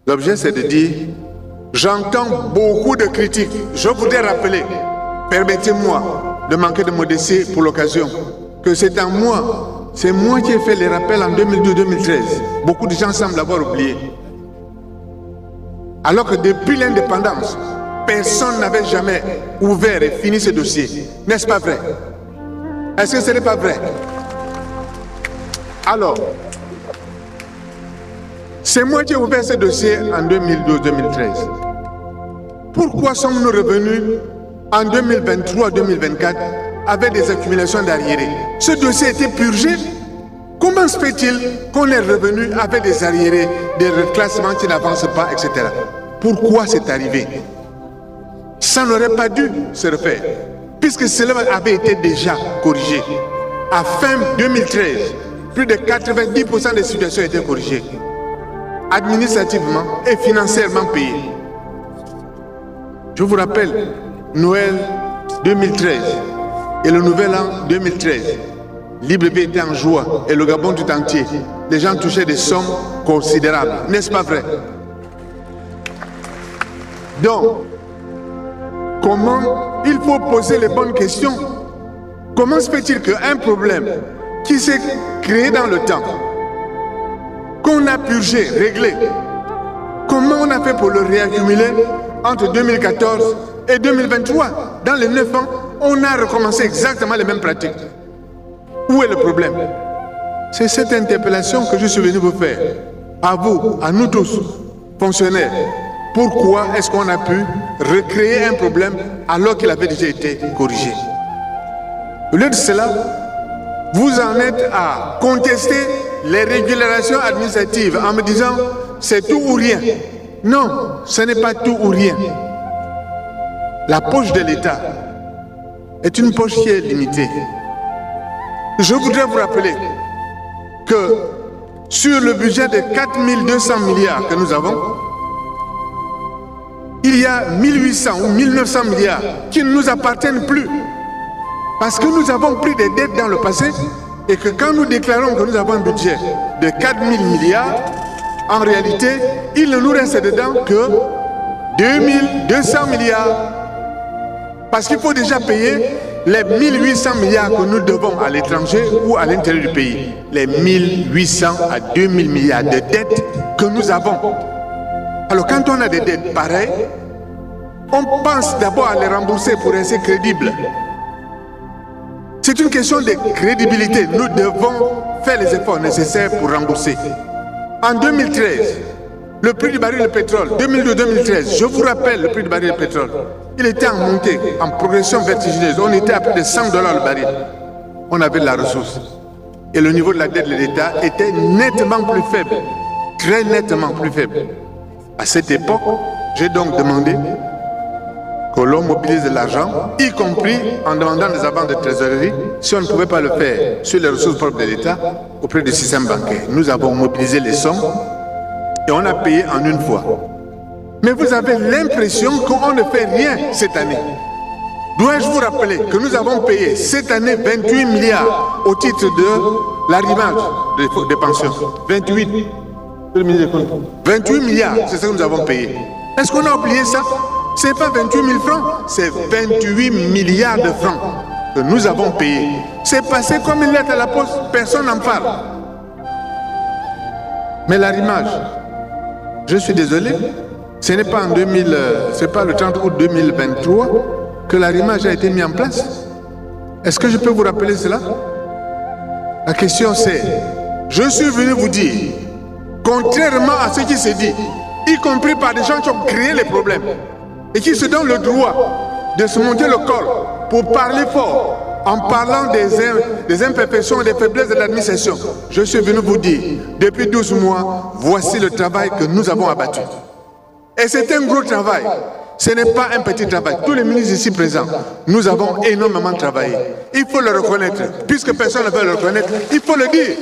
L'objet, c'est de dire, j'entends beaucoup de critiques. Je voudrais rappeler, permettez-moi de manquer de modestie pour l'occasion, que c'est moi qui ai fait les rappels en 2012-2013. Beaucoup de gens semblent l'avoir oublié. Alors que depuis l'indépendance, personne n'avait jamais ouvert et fini ce dossier. N'est-ce pas vrai? Est-ce que ce n'est pas vrai? Alors, c'est moi qui ai ouvert ce dossier en 2012-2013. Pourquoi sommes-nous revenus en 2023-2024 avec des accumulations d'arriérés? Ce dossier était purgé. Comment se fait-il qu'on est revenu avec des arriérés, des reclassements qui n'avancent pas, etc. Pourquoi c'est arrivé? Ça n'aurait pas dû se refaire, puisque cela avait été déjà corrigé. À fin 2013, plus de 90% des situations étaient corrigées, administrativement et financièrement payées. Je vous rappelle, Noël 2013 et le Nouvel An 2013, Libreville était en joie et le Gabon tout entier. Les gens touchaient des sommes considérables, n'est-ce pas vrai? Donc, comment il faut poser les bonnes questions? Comment se fait-il qu'un problème qui s'est créé dans le temps, qu'on a purgé, réglé, comment on a fait pour le réaccumuler entre 2014 et 2023? Dans les 9 ans, on a recommencé exactement les mêmes pratiques. Où est le problème? C'est cette interpellation que je suis venu vous faire. À vous, à nous tous, fonctionnaires. Pourquoi est-ce qu'on a pu recréer un problème alors qu'il avait déjà été corrigé? Au lieu de cela, vous en êtes à contester les régularisations administratives en me disant c'est tout ou rien. Non, ce n'est pas tout ou rien. La poche de l'État est une poche qui est limitée. Je voudrais vous rappeler que sur le budget de 4200 milliards que nous avons, il y a 1800 ou 1900 milliards qui ne nous appartiennent plus. Parce que nous avons pris des dettes dans le passé et que quand nous déclarons que nous avons un budget de 4000 milliards, en réalité, il ne nous reste dedans que 2200 milliards. Parce qu'il faut déjà payer les 1800 milliards que nous devons à l'étranger ou à l'intérieur du pays. Les 1800 à 2000 milliards de dettes que nous avons. Alors quand on a des dettes pareilles, on pense d'abord à les rembourser pour rester crédible. C'est une question de crédibilité. Nous devons faire les efforts nécessaires pour rembourser. En 2013, le prix du baril de pétrole, 2002-2013, je vous rappelle le prix du baril de pétrole, il était en montée, en progression vertigineuse. On était à plus de 100 $ le baril. On avait de la ressource. Et le niveau de la dette de l'État était nettement plus faible. Très nettement plus faible. À cette époque, j'ai donc demandé que l'on mobilise de l'argent, y compris en demandant des avances de trésorerie, si on ne pouvait pas le faire sur les ressources propres de l'État, auprès du système bancaire. Nous avons mobilisé les sommes et on a payé en une fois. Mais vous avez l'impression qu'on ne fait rien cette année. Dois-je vous rappeler que nous avons payé cette année 28 milliards au titre de l'arrimage des pensions. 28 milliards, c'est ce que nous avons payé. Est-ce qu'on a oublié ça? Ce n'est pas 28 000 francs, c'est 28 milliards de francs que nous avons payés. C'est passé comme une lettre à la poste, personne n'en parle. Mais l'arrimage, je suis désolé, ce n'est pas le 30 août 2023 que l'arrimage a été mis en place. Est-ce que je peux vous rappeler cela? La question c'est, je suis venu vous dire, contrairement à ce qui s'est dit, y compris par des gens qui ont créé les problèmes et qui se donnent le droit de se monter le col pour parler fort en parlant des imperfections et des faiblesses de l'administration. Je suis venu vous dire, depuis 12 mois, voici le travail que nous avons abattu. Et c'est un gros travail. Ce n'est pas un petit travail. Tous les ministres ici présents, nous avons énormément travaillé. Il faut le reconnaître. Puisque personne ne veut le reconnaître, il faut le dire.